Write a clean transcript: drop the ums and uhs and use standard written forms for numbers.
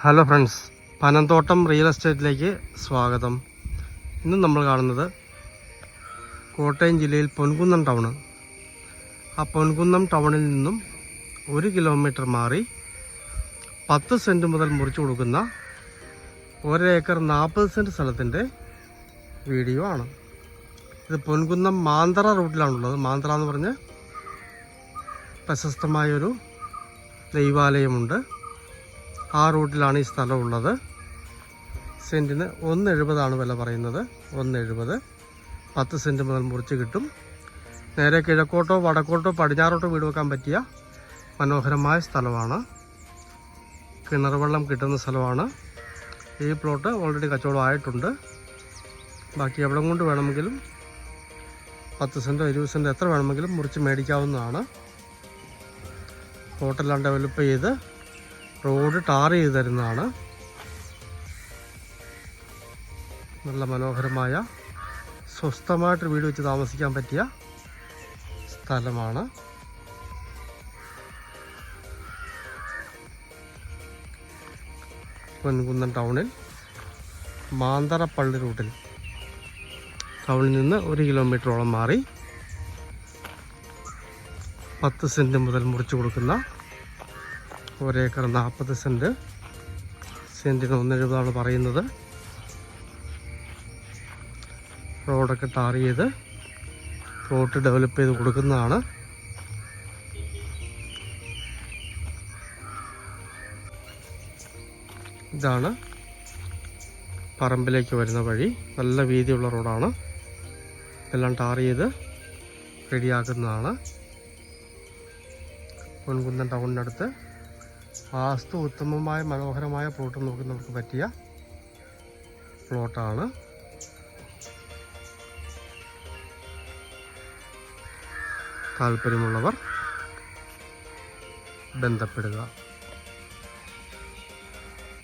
Hello friends, Panamthottam real എസ്റ്റേറ്റിലേക്ക് സ്വാഗതം. ഇന്ന് നമ്മൾ കാണുന്നത് കോട്ടയം ജില്ലയിൽ പൊൻകുന്നം ടൗണ്. ആ പൊൻകുന്നം ടൗണിൽ നിന്നും 1 കിലോമീറ്റർ മാറി 10 സെൻറ്റ് മുതൽ മുറിച്ചു കൊടുക്കുന്ന 1 ഏക്കർ 40 സെൻറ്റ് സ്ഥലത്തിൻ്റെ വീഡിയോ ആണ്. ഇത് പൊൻകുന്നം മാന്തറ റൂട്ടിലാണുള്ളത്. മാന്തറ എന്ന് പറഞ്ഞ് പ്രശസ്തമായൊരു ദൈവാലയമുണ്ട്. ആ റൂട്ടിലാണ് ഈ സ്ഥലമുള്ളത്. സെൻറ്റിന് 1,70 വില പറയുന്നത്. 1,70, 10 സെൻറ്റ് മുതൽ മുറിച്ച് കിട്ടും. നേരെ കിഴക്കോട്ടോ വടക്കോട്ടോ പടിഞ്ഞാറോട്ടോ വീട് വെക്കാൻ പറ്റിയ മനോഹരമായ സ്ഥലമാണ്. കിണർ വെള്ളം കിട്ടുന്ന സ്ഥലമാണ്. ഈ പ്ലോട്ട് ഓൾറെഡി കച്ചവടം ആയിട്ടുണ്ട്. ബാക്കി എവിടെ കൊണ്ട് വേണമെങ്കിലും 10 സെൻറ്റോ 20 സെൻറ്റോ എത്ര വേണമെങ്കിലും മുറിച്ച് മേടിക്കാവുന്നതാണ്. പ്ലോട്ടെല്ലാം ഡെവലപ്പ് ചെയ്ത് റോഡ് ടാർ ചെയ്ത് തരുന്നതാണ്. നല്ല മനോഹരമായ സ്വസ്ഥമായിട്ട് വീട് വെച്ച് താമസിക്കാൻ പറ്റിയ സ്ഥലമാണ്. പൊൻകുന്നം ടൗണിൽ മാന്തറപ്പള്ളി റൂട്ടിൽ ടൗണിൽ നിന്ന് 1 കിലോമീറ്ററോളം മാറി 10 സെൻറ്റ് മുതൽ മുറിച്ച് കൊടുക്കുന്ന 1 ഏക്കർ 40 സെൻറ്റ്. സെൻറ്റിന് 1,70 പറയുന്നത്. റോഡൊക്കെ ടാർ ചെയ്ത് റോഡ് ഡെവലപ്പ് ചെയ്ത് കൊടുക്കുന്നതാണ്. ഇതാണ് പറമ്പിലേക്ക് വരുന്ന വഴി. നല്ല വീതിയുള്ള റോഡാണ്. എല്ലാം ടാർ ചെയ്ത് റെഡിയാക്കുന്നതാണ്. പൊൻകുന്നം ടൗണിനടുത്ത് വാസ്തു ഉത്തമമായ മനോഹരമായ പ്ലോട്ട് നോക്കുന്നവർക്ക് പറ്റിയ പ്ലോട്ടാണ്. താല്പര്യമുള്ളവർ ബന്ധപ്പെടുക.